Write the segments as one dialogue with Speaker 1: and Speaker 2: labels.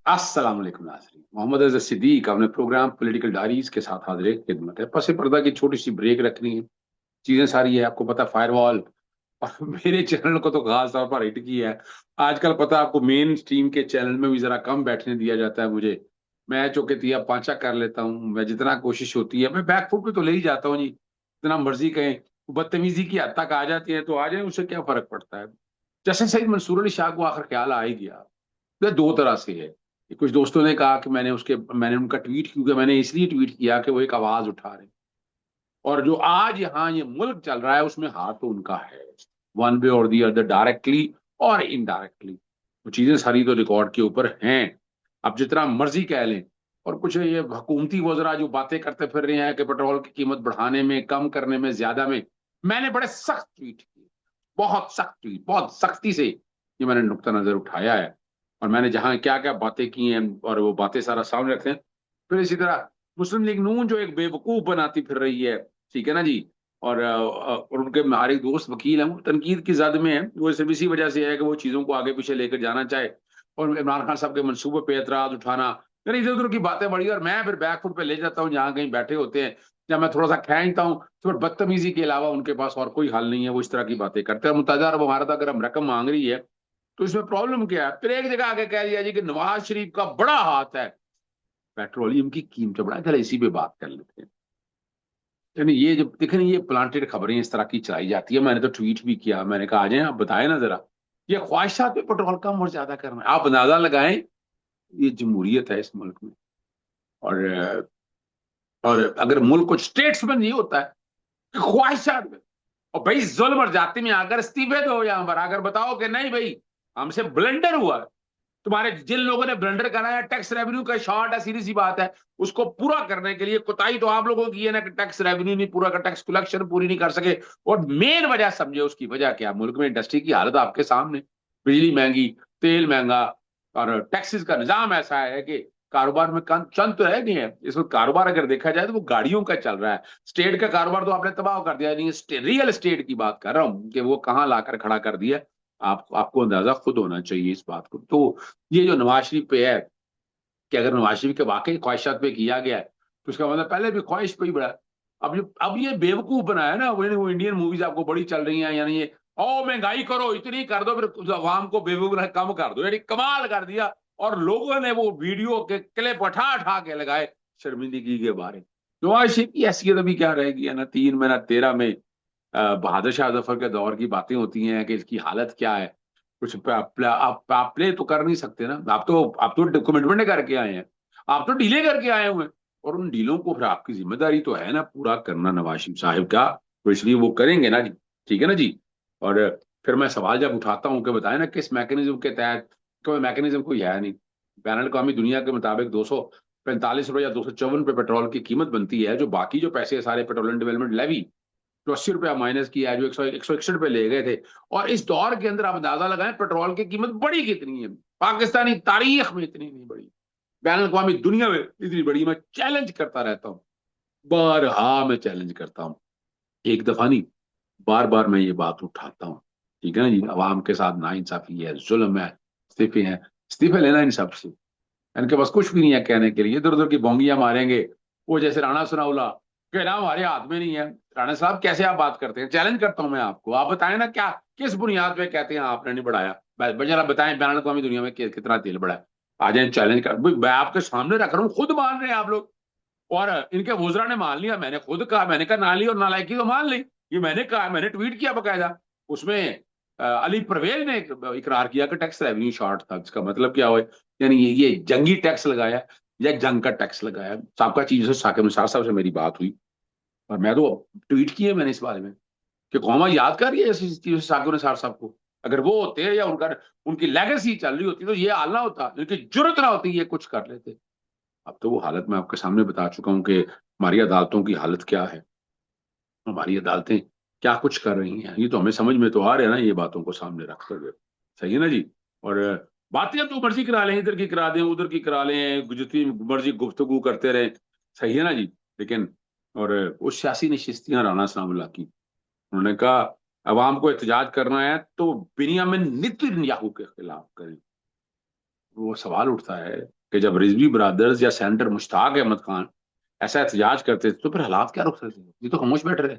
Speaker 1: अस्सलाम वालेकुम नाज़रीन। मोहम्मद अज़हर सिद्दीक अपने प्रोग्राम पॉलिटिकल डायरीज के साथ हाजिर खिदमत है। पसे पर्दा की छोटी सी ब्रेक रखनी है। चीजें सारी है, आपको पता, फायरवॉल और मेरे चैनल को तो खास तौर पर हिट किया है। आजकल पता है आपको, मेन स्ट्रीम के चैनल में भी जरा कम बैठने दिया जाता है मुझे। मैं चौके तिया पांचा कर लेता हूँ। मैं जितना कोशिश होती है, मैं बैकफुट पे तो ले ही जाता हूँ जी, जितना मर्जी कहें। बदतमीजी की हद तक आ जाती है तो आ जाए, उससे क्या फर्क पड़ता है। जैसे सईद मंसूर अली शाह को आखिर ख्याल आ ही गया। ये दो तरह से है। कुछ दोस्तों ने कहा कि मैंने उनका ट्वीट, क्योंकि मैंने इसलिए ट्वीट किया कि वो एक आवाज उठा रहे, और जो आज यहाँ ये मुल्क चल रहा है उसमें हाथ तो उनका है, वन वे और दी अदर, डायरेक्टली और इनडायरेक्टली। वो चीजें सारी तो रिकॉर्ड के ऊपर हैं। अब जितना मर्जी कह लें। और कुछ ये हुकूमती वजरा जो बातें करते फिर रहे हैं कि पेट्रोल की कीमत बढ़ाने में, कम करने में, ज्यादा में, मैंने बड़े सख्त ट्वीट किए। बहुत सख्त ट्वीट, बहुत सख्ती से ये मैंने नुक्ता नजर उठाया है। और मैंने जहां क्या क्या बातें की हैं और वो बातें सारा सामने रखते हैं। फिर इसी तरह मुस्लिम लीग नून जो एक बेवकूफ बनाती फिर रही है, ठीक है ना जी। और उनके हमारे एक दोस्त वकील हैं, वो तनकीद की जद में है। वो सिर्फ इसी वजह से है कि वो चीजों को आगे पीछे लेकर जाना चाहे, और इमरान खान साहब के मनसूबे पे एतराज उठाना, यानी इधर उधर की बातें बड़ी। और मैं फिर बैकफुट पे ले जाता हूँ जहाँ कहीं बैठे होते हैं, जब मैं थोड़ा सा खींचता हूँ तो फिर बदतमीजी के अलावा उनके पास और कोई हल नहीं है। वो इस तरह की बातें करते हैं। मुताजा अरब इमारत अगर हम रकम मांग रही है तो इसमें प्रॉब्लम क्या है? फिर एक जगह आके कह दिया जी कि नवाज शरीफ का बड़ा हाथ है पेट्रोलियम की कीमत बढ़ा। चलो इसी पे बात कर लेते हैं। यानी ये जब देखें, ये प्लांटेड खबरें इस तरह की चलाई जाती है। मैंने तो ट्वीट भी किया, मैंने कहा आ जाए आप बताएं ना जरा, ये ख्वाहिशात पे पेट्रोल कम और ज्यादा करना है। आप अंदाजा लगाएं, ये जमहूरियत है इस मुल्क में। और और अगर मुल्क को स्टेट्समैन नहीं होता है, ख्वाहिशात में, और भाई जुल्म और जाति में आकर इस्तीफे दो, यहाँ पर अगर बताओ कि नहीं भाई हमसे ब्लंडर हुआ है, तुम्हारे जिन लोगों ने ब्लंडर कराया, टैक्स रेवेन्यू का शॉर्ट है, सीधी सी बात है, उसको पूरा करने के लिए कोताही तो आप लोगों की है ना, कि टैक्स रेवेन्यू नहीं पूरा कर, टैक्स कलेक्शन पूरी नहीं कर सके। और मेन वजह समझे, उसकी वजह क्या? मुल्क में इंडस्ट्री की हालत आपके सामने, बिजली महंगी, तेल महंगा, और टैक्सेस का निजाम ऐसा है कि कारोबार में चंद तो है नहीं है। इसमें कारोबार अगर देखा जाए तो वो गाड़ियों का चल रहा है। स्टेट का कारोबार तो आपने तबाह कर दिया। नहीं, रियल एस्टेट की बात कर रहा हूँ कि वो कहाँ लाकर खड़ा कर दिया। आपको अंदाजा खुद होना चाहिए इस बात को। तो ये जो नवाज शरीफ पे है, कि अगर नवाज शरीफ के वाकई ख्वाहिशात पे किया गया है तो उसका मतलब पहले भी ख्वाहिश पे ही बड़ा। अब ये बेवकूफ बनाया ना, वो इंडियन मूवीज आपको बड़ी चल रही हैं, यानी ये ओ महंगाई करो, इतनी कर दो, फिर अवाम को बेवकूफ कम कर दो, यानी कमाल कर दिया। और लोगों ने वो वीडियो के क्लिप उठा उठा के लगाए शर्मिंदगी के बारे। नवाज शरीफ की हैसियत अभी क्या रहेगी? है ना, 3 में ना 13 में बहादुर शाह जफर के दौर की बातें होती हैं कि इसकी हालत क्या है। कुछ आप प्ले तो कर नहीं सकते ना। आप तो कमिटमेंट करके आए हैं, आप तो डीले करके आए हुए हैं। और उन डीलों को फिर आपकी जिम्मेदारी तो है ना पूरा करना नवाज शरीफ साहब का। तो इसलिए वो करेंगे ना जी, ठीक है ना जी। और फिर मैं सवाल जब उठाता हूँ कि बताए ना किस मैकेनिज्म के तहत, कोई मैकेनिज्म कोई है नहीं। बैन अवी दुनिया के मुताबिक 245 रुपये या 254 रुपये पेट्रोल की कीमत बनती है। जो बाकी जो पैसे सारे पेट्रोलियम डेवलपमेंट लेवी जो 80 रुपया माइनस किया है, जो 161 रुपये ले गए थे। और इस दौर के अंदर आप अंदाजा लगाएं पेट्रोल की कीमत बढ़ी कितनी है। पाकिस्तानी तारीख में इतनी नहीं बढ़ी, बैन अवी दुनिया में इतनी बड़ी। मैं चैलेंज करता रहता हूँ, बारहा मैं चैलेंज करता हूँ, एक दफा नहीं, बार बार मैं ये बात उठाता हूँ। ठीक है ना जी, अवाम के साथ नाइंसाफी है, जुल्म है, इस्तीफे हैं। इस्तीफे लेना इन सबसे, इनके पास कुछ भी नहीं है कहने के लिए, इधर उधर की बोंगियां मारेंगे। वो जैसे राणा सनाउल्ला के नाम हमारे हाथ में नहीं है। राणा साहब कैसे आप बात करते हैं? चैलेंज करता हूं मैं आपको, आप बताएं ना क्या, किस बुनियाद पे कहते हैं आपने नहीं बढ़ाया? जरा बताएं बैन अवी दुनिया में कितना तेल बढ़ा है? आ जाए चैलेंज कर, मैं आपके सामने रख रहा हूँ, खुद मान रहे हैं आप लोग। और इनके वुजरा ने मान लिया, मैंने खुद कहा, मैंने कहा नाली और नालायकी तो मान ली। ये मैंने कहा, मैंने ट्वीट किया बकायदा। उसमें अली परवेज ने इकरार किया कि टैक्स रेवेन्यू शॉर्ट था। इसका मतलब क्या हुआ? यानी ये जंगी टैक्स लगाया या जंग का टैक्स लगाया। साहब चीज से साकिब निसार साहब से मेरी बात हुई, और मैं तो ट्वीट किए मैंने इस बारे में कि कौमा याद कर रही है ऐसी चीजों से साकिब निसार साहब को। अगर वो होते या उनका, उनकी लेगेसी चल रही होती तो ये हाल ना होता, उनकी जरूरत ना होती, ये कुछ कर लेते। अब तो वो हालत मैं आपके सामने बता चुका हूँ कि हमारी अदालतों की हालत क्या है, हमारी अदालतें क्या कुछ कर रही हैं। ये तो हमें समझ में तो आ रहा है ना, ये बातों को सामने रखते हुए। सही है ना जी। और बातें अब जो मर्जी करा लें, इधर की करा दें, उधर की करा लें, जितनी मर्जी गुफ्तगू करते रहे। सही है ना जी। लेकिन और वो सियासी नशिस्तियां राना सनाउल्लाह की, उन्होंने कहा अवाम को एहतजाज करना है तो बिनियामिन नेतन्याहू के खिलाफ करें। वो सवाल उठता है कि जब रिजवी ब्रदर्स या सेनेटर मुश्ताक अहमद खान ऐसा एहतजाज करते थे तो फिर हालात क्या रुक सकते थे? ये तो खामोश बैठे रहे,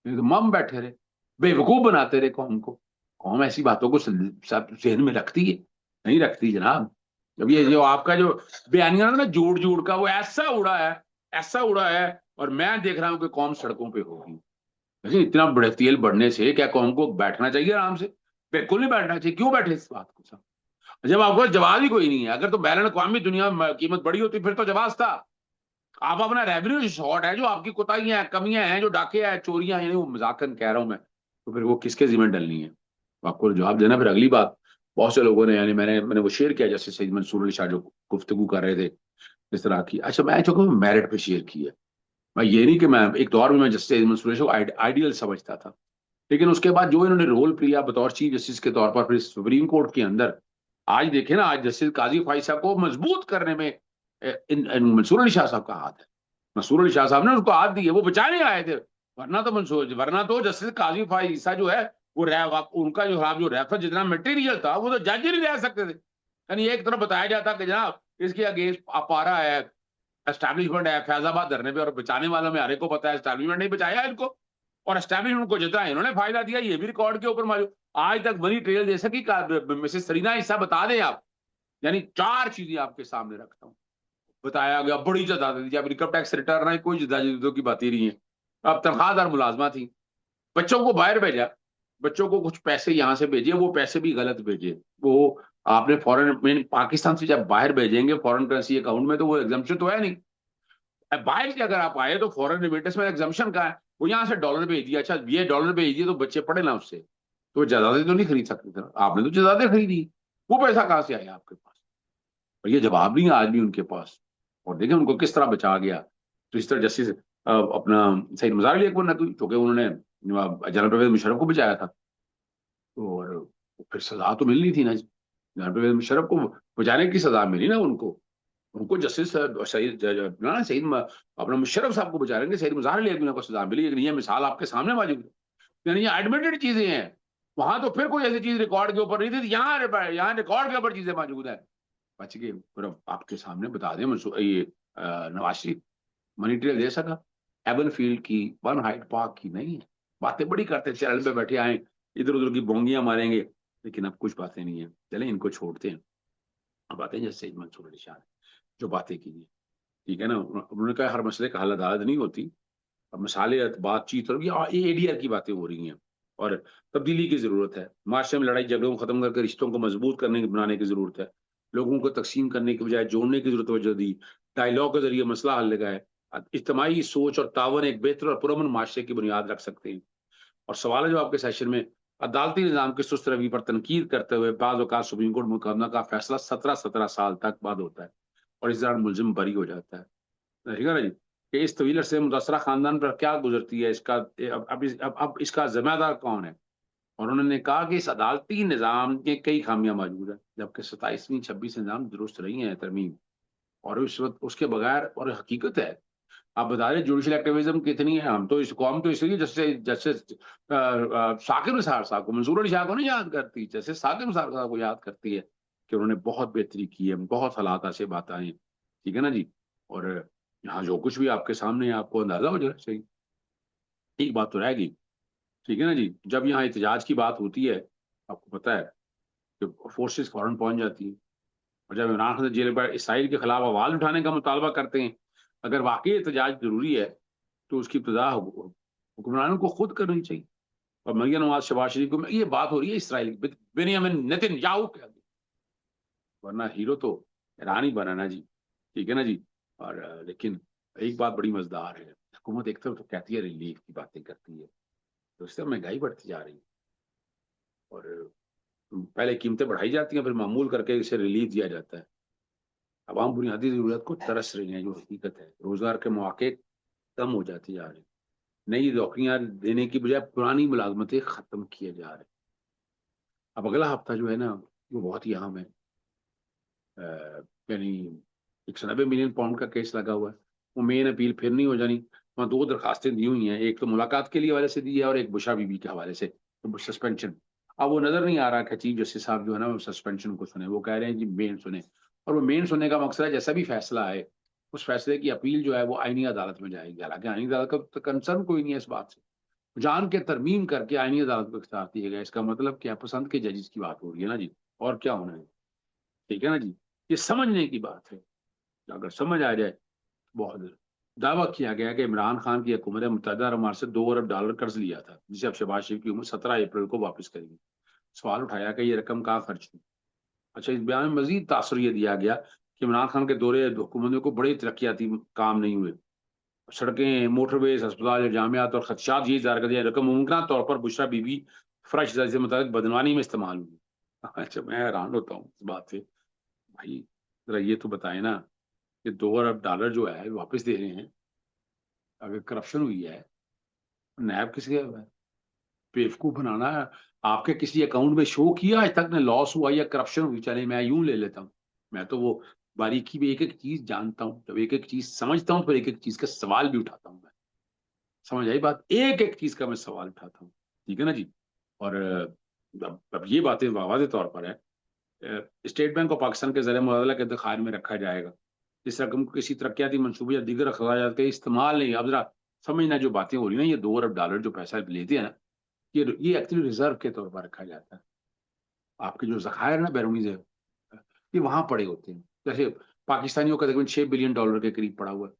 Speaker 1: ये तो मम बैठे रहे, बेवकूफ बनाते रहे कौम को। कौम ऐसी बातों को जहन में रखती है? नहीं रखती जनाब। जब ये जो आपका जो बयानिया ना जोड़ जोड़ का वो ऐसा उड़ा है, ऐसा उड़ा है, और मैं देख रहा हूँ कि कौम सड़कों पे होगी। लेकिन इतना बड़े तेल बढ़ने से क्या कौम को बैठना चाहिए आराम से? बिल्कुल नहीं बैठना चाहिए। क्यों बैठे इस बात को सब, जब आपको जवाब ही कोई नहीं है? अगर तो बैन अवी दुनिया में कीमत बढ़ी होती फिर तो जवाब था। आप अपना रेवेन्यू शॉर्ट है, जो आपकी कोताहियां हैं, कमियां हैं, जो डाके हैं, चोरियां हैं, वो मजाकन कह रहा हूं मैं, तो फिर वो किसके जिम्मे डलनी है? आपको जवाब देना। फिर अगली बात, बहुत से लोगों ने, यानी मैंने मैंने वो शेयर किया जैसे सईद मंसूर अली शाह जो गुफ्तगू कर रहे थे इस तरह की। अच्छा, मैं चूंकि मेरिट पे शेयर की है, मैं ये नहीं कि मैं एक दौर में मैं जस्टिस सईद मंसूर अली शाह को आइडियल समझता था, लेकिन उसके बाद जो इन्होंने रोल प्लिया बतौर चीफ जस्टिस के तौर पर फिर सुप्रीम कोर्ट के अंदर, आज देखे ना, आज जस्टिस काजी फाई साहब को मजबूत करने में इन मंसूर अली शाह साहब का हाथ है। मंसूर अली शाह साहब ने उसको हाथ दी है, वो बचाने आए थे। वरना तो जस्टिस काजी फाइसा जो है, वो उनका जो रेफर जितना मटेरियल था वो तो जज ही नहीं रह सकते थे। यानी एक तरफ बताया जाता कि जनाब इसके अगेंस्ट अपारा है, एस्टैब्लिशमेंट है फैजाबाद धरने पे, और बचाने वालों में हरे को पता है एस्टैब्लिशमेंट नहीं बचाया इनको, और एस्टैब्लिशमेंट को जितना इन्होंने फायदा दिया ये भी रिकॉर्ड के ऊपर मौजूद। आज तक बनी ट्रेल दे सकी मिसेस सरीना, हिस्सा बता दें आप। यानी चार चीजें आपके सामने रखता हूँ। बताया गया बड़ी ज्यादा दी, अब इनकम टैक्स रिटर्न है, कोई जदाजदों की बात ही नहीं है। अब तनख्वाहदार मुलाजमा थी, बच्चों को बाहर भेजा, बच्चों को कुछ पैसे यहाँ से भेजे, वो पैसे भी गलत भेजे। वो आपने फॉरेन पाकिस्तान से जब बाहर भेजेंगे फॉरेन करेंसी अकाउंट में, तो वो एग्जाम्पशन तो है नहीं। अब बाहर से अगर आप आए तो फॉरेन रिमिटेंस में एग्जाम्पशन का है, वो यहाँ से डॉलर भेज दिया, अच्छा ये डॉलर भेज दिए तो बच्चे पढ़े ना उससे, तो जायदादें तो नहीं खरीद सकते थे, आपने तो जायदादें खरीदी, वो पैसा कहाँ से आया आपके पास? और ये जवाब नहीं है आज भी उनके पास। और देखें उनको किस तरह बचा गया। तो इस तरह जस्टिस अपना सईद मजार अली अकबर नकवी, क्योंकि उन्होंने जनरल परवेज मुशर्रफ को बचाया था, तो और फिर सजा तो मिलनी थी ना जी। जनरल परवेज मुशर्रफ को बचाने की सजा मिली ना उनको। उनको जस्टिस सईद ना सईद अपना मुशर्रफ साहब को बचा लेंगे, सईद मजार अली अकबर को सजा मिली। लेकिन ये मिसाल आपके सामने मौजूद है, यानी ये एडमिटेड चीजें हैं। वहां तो फिर कोई ऐसी चीज रिकॉर्ड के ऊपर नहीं थी, यहाँ यहाँ रिकॉर्ड के ऊपर चीजें मौजूद है। बच गए। फिर अब आपके सामने बता दें, ये नवाज शरीफ मनी ट्रेल दे सका? एवन फील्ड की, वन हाइट पार्क की नहीं है। बातें बड़ी करते चैनल पे बैठे आए, इधर उधर की बोंगियां मारेंगे, लेकिन अब कुछ बातें नहीं है। चलें इनको छोड़ते हैं। अब बातें जैसे मंसूर अली शाह ने जो बातें की हैं, ठीक है ना, उन्होंने कहा हर मसले का हल अदालत नहीं होती। अब मिसाले बातचीत और ये एडीआर की बातें हो रही हैं, और तब्दीली की जरूरत है। माशरे में लड़ाई झगड़ों को खत्म करके रिश्तों को मजबूत करने बनाने की जरूरत है। लोगों को तकसीम करने के बजाय जोड़ने की जरूरत वजह दी। डायलॉग के जरिए मसला हल लगाए। इज्तमाही सोच और तावन एक बेहतर और पुरअमन माशरे की बुनियाद रख सकते हैं। और सवाल जवाब के सेशन में अदालती निज़ाम की सुस्त रवि पर तनकीद करते हुए बाज़ औक़ात सुप्रीम कोर्ट मुकदमा का फैसला 17-17 साल तक बाद होता है, और इस दौरान मुलजिम बरी हो जाता है। ठीक है ना जी, कि इस तवील से मुतासरा खानदान पर क्या गुजरती है, इसका अब इसका जिम्मेदार कौन है? और उन्होंने कहा कि इस अदालती निज़ाम के कई खामियां मौजूद हैं, जबकि 27वीं 26 निज़ाम दुरुस्त रही हैं तरमीम, और उस वक्त उसके बगैर, और हकीकत है। आप बता रहे जुडिशल एक्टिविज्म कितनी है, हम तो इस कौम तो इसलिए जैसे जैसे साकिब निसार साहब को, मंसूर अली शाह को नहीं याद करती, जैसे साकिब निसार साहब को याद करती है कि उन्होंने बहुत बेहतरी की है, बहुत हालात ऐसे बात आई। ठीक है ना जी। और यहाँ जो कुछ भी आपके सामने है आपको अंदाजा हो जाना चाहिए। एक बात तो रहेगी, ठीक है ना जी, जब यहाँ एहतजाज की बात होती है, आपको पता है कि फोर्सेस फौरन पहुंच जाती है। और जब इमरान खान जेल पर इसराइल के खिलाफ आवाज उठाने का मुतालबा करते हैं, अगर वाकई एहतजाज जरूरी है तो उसकी इब्तदा हुक्मरानों को खुद करनी चाहिए। और मरियम नवाज शबाज शरीफ को ये बात हो रही है इसराइल बेनियामिन नेतन्याहू के आगे, वरना हीरो तो ईरान ही बना ना जी। ठीक है ना जी। और लेकिन एक बात बड़ी मजेदार है, हुकूमत एक तरफ तो कहती है रिलीफ की बातें करती है, तो इस तरह महंगाई बढ़ती जा रही है, और पहले कीमतें बढ़ाई जाती हैं, फिर मामूल करके इसे रिलीफ दिया जाता है। आवाम बुनियादी जरूरत को तरस रही है, जो हकीकत है। रोजगार के मौके कम हो जाते जा रहे हैं, नई नौकरियां देने की बजाय पुरानी मुलाजमतें खत्म किए जा रहे हैं। अब अगला हफ्ता जो है ना, वो बहुत ही अहम है। यानी 190 मिलियन पाउंड का केस लगा हुआ है, वो मेन अपील फिर नहीं हो जानी। वहाँ दो दरखास्तें दी हुई हैं, एक तो मुलाकात के लिए हवाले से दी है, और एक बुशा बीबी के हवाले से तो सस्पेंशन। अब वो नजर नहीं आ रहा कि चीफ जस्टिस साहब जो है ना वो सस्पेंशन को सुने, वो कह रहे हैं जी मेन सुने। और वो मेन सुनने का मकसद है जैसा भी फैसला आए उस फैसले की अपील जो है वो आईनी अदालत में जाएगी। हालांकि आईनी अदालत का तो कंसर्न कोई नहीं है इस बात से, जान के तरमीम करके आईनी अदालत को इख्तियार दिया गया। इसका मतलब क्या, पसंद के जजेस की बात हो रही है ना जी, और क्या होना है। ठीक है ना जी, ये समझने की बात है। अगर समझ आ जाए, बहुत दावा किया गया कि इमरान खान की हुकूमत मुत्तहिदा अरब अमारात से $2 अरब कर्ज लिया था, जिसे अब शहबाज शरीफ की हुकूमत 17 अप्रैल को वापस करेगी। सवाल उठाया कि ये रकम कहाँ खर्च हुई। अच्छा, इस बयान में मजीद तासर ये दिया गया कि इमरान खान के दौरे हुकूमत में को बड़े तरक्याती काम नहीं हुए। सड़कें, मोटरवेज, अस्पताल, जामियात और खदशात ये इजारा कर दिया रकम मुमकिन तौर पर बुशरा बीबी फरश से मुताबिक बदनवानी में इस्तेमाल हुई। अच्छा, मैं हैरान होता हूँ इस बात से। भाई जरा ये तो बताए ना, कि $2 अरब जो है वापस दे रहे हैं, अगर करप्शन हुई है, नैब किसके है? बेवकूफ बनाना है। आपके किसी अकाउंट में शो किया आज तक ने लॉस हुआ या करप्शन हुई? चले मैं यूं ले लेता हूँ, मैं तो वो बारीकी में एक एक चीज जानता हूँ, जब एक एक चीज समझता हूँ तो एक एक चीज का सवाल भी उठाता हूँ मैं। समझ आई बात, एक एक चीज का मैं सवाल उठाता हूँ। ठीक है ना जी। और अब ये बातें वाज़ेह तौर पर है, स्टेट बैंक ऑफ पाकिस्तान के ज़रिए मुबादला के दखार में रखा जाएगा। इस रकम को किसी तरक्याती मनसूबे या दीगर अखराजात के इस्तेमाल नहीं। अब जरा समझना, जो बातें हो रही ना, ये $2 अरब जो पैसा लेते हैं ना, ये एक्चुअली रिजर्व के तौर पर रखा जाता है। आपके जो जखायर ना बैरूनी से, ये वहां पड़े होते हैं। जैसे पाकिस्तानियों का तकरीबन $6 बिलियन के करीब पड़ा हुआ है,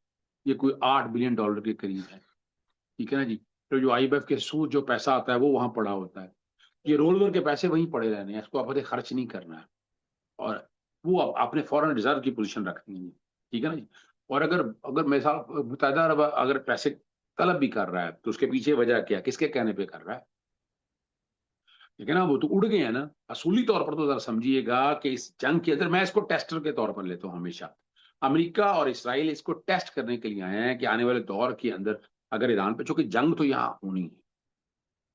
Speaker 1: ये कोई $8 बिलियन के करीब है। ठीक है ना जी। तो जो IMF के सूद जो पैसा आता है वो वहां पड़ा होता है। ये रोल ओवर के पैसे वहीं पड़े रहने हैं, इसको आपने खर्च नहीं करना है। और वो अपने फॉरेन रिजर्व की पोजीशन रखती हैं। ठीक है ना जी। और अगर अगर मिसाल मुत्तहिदा अरब अगर पैसे तलब भी कर रहा है तो उसके पीछे वजह क्या, किसके कहने पे कर रहा है? ठीक है ना, वो तो उड़ गए हैं ना। असूली तौर पर तो जरा समझिएगा कि इस जंग के अंदर, मैं इसको टेस्टर के तौर पर लेता हूँ हमेशा। अमेरिका और इसराइल इसको टेस्ट करने के लिए आए हैं कि आने वाले दौर के अंदर अगर ईरान पे, चूंकि जंग तो यहाँ होनी है,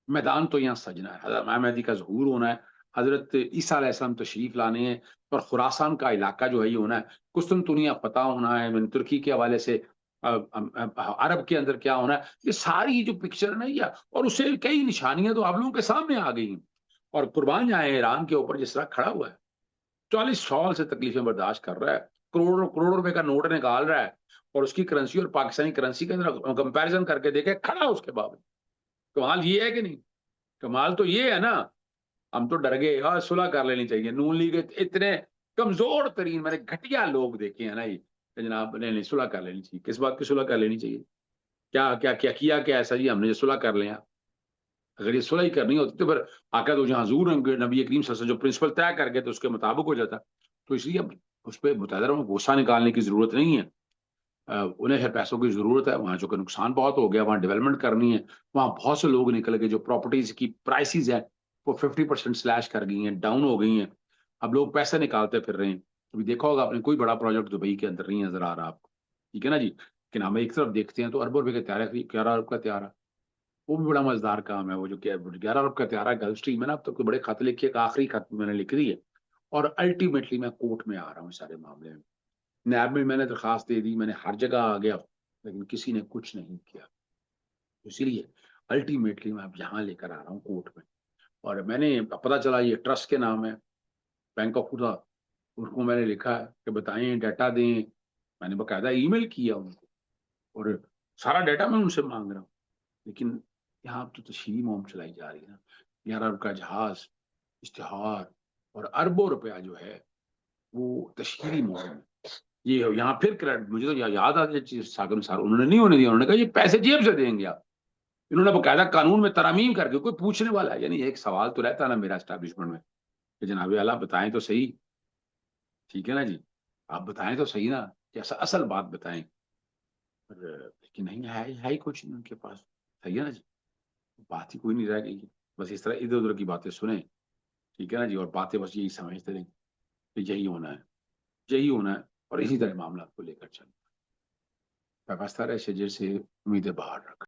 Speaker 1: मैदान तो यहाँ सजना है, हजरत इमाम महदी का ज़हूर होना है, हजरत ईसा अलैहिस्सलाम तशरीफ लाने हैं, और खुरासान का इलाका जो है ये होना है, कुस्तुनतुनिया फतह होना है, मैंने तुर्की के हवाले से अरब के अंदर क्या होना है, ये सारी जो पिक्चर है ना, ये और उससे कई निशानियां तो आप लोगों के सामने आ गई हैं। और कुर्बान जाए ईरान के ऊपर जिस तरह खड़ा हुआ है, 40 साल से तकलीफें बर्दाश्त कर रहा है, करोड़ों करोड़ों रुपए का नोट निकाल रहा है, और उसकी करेंसी और पाकिस्तानी करेंसी के अंदर कंपैरिजन करके देखे, खड़ा उसके बावजूद। कमाल ये है कि नहीं? कमाल तो ये है ना, हम तो डर गए, हाँ सुलह कर लेनी चाहिए। नून लीग इतने कमजोर तरीन, मैंने घटिया लोग देखे हैं ना ये, कि जनाब नहीं नहीं सुलह कर लेनी चाहिए। किस बात की सुलह कर लेनी चाहिए? क्या क्या क्या किया क्या ऐसा जी हमने जो सुलह कर लिया? अगर ये सुलह ही करनी होती तो फिर आका तो जहाँ हजूर नबी करीम सल्लल्लाहु अलैहि वसल्लम जो प्रिंसिपल तय कर गए तो उसके मुताबिक हो जाता। तो इसलिए अब उस पर मुतहदरा में गुस्सा निकालने की जरूरत नहीं है। उन्हें है पैसों की जरूरत है, वहाँ जो कि नुकसान बहुत हो गया, वहाँ डेवलपमेंट करनी है। वहाँ बहुत से लोग निकल गए, जो प्रॉपर्टीज की प्राइसेस है वो 50% स्लैश कर गई हैं, डाउन हो गई हैं। अब लोग पैसे निकालते फिर रहे हैं। अभी देखा होगा आपने, कोई बड़ा प्रोजेक्ट दुबई के अंदर नहीं नजर आ रहा आपको। ठीक है ना जी, लेकिन हम एक तरफ देखते हैं तो अरबों रुपए का त्यारा, 11 अरब का त्यारा, वो भी बड़ा मजेदार काम है। वो जो 11 अरब का त्यारा गल्फ स्ट्रीम है ना, अब तक तो बड़े खत लिखे, एक आखिरी खत मैंने लिख दी है। और अल्टीमेटली मैं कोर्ट में आ रहा हूँ सारे मामले में। नैब में मैंने दरखास्त दे दी, मैंने हर जगह आ गया, लेकिन किसी ने कुछ नहीं किया। इसीलिए अल्टीमेटली मैं अब यहाँ लेकर आ रहा हूँ कोर्ट में। और मैंने पता चला ये ट्रस्ट के नाम है, बैंक ऑफ खुदा, उनको मैंने लिखा है कि बताएं, डाटा दें। मैंने बकायदा ईमेल किया उनको, और सारा डाटा मैं उनसे मांग रहा हूँ। लेकिन यहाँ तो तशहीरी मुहिम चलाई जा रही है ना, 11 अरब का जहाज, इश्तिहार, और अरबों रुपया जो है वो तशहीरी मुहिम है। ये यहाँ फिर क्रेडिट मुझे तो याद आ जाए, सागन सार उन्होंने नहीं होने दिया। उन्होंने कहा ये पैसे जेब से देंगे आप। इन्होंने बकायदा कानून में तरमीम करके, कोई पूछने वाला है यानी, एक सवाल तो रहता है ना मेरा एस्टैब्लिशमेंट में, कि जनाब आला बताएं तो सही। ठीक है ना जी, आप बताएं तो सही ना, कि असल बात बताएं। लेकिन नहीं है ही कुछ नहीं उनके पास। सही है ना जी, बात ही कोई नहीं रह गई। बस इस तरह इधर उधर की बातें सुने। ठीक है ना जी, और बातें बस यही समझते रहे कि यही होना है, यही होना है, और इसी तरह मामला को लेकर चल। व्यवस्था रहे शजर से उम्मीदें बाहर रख।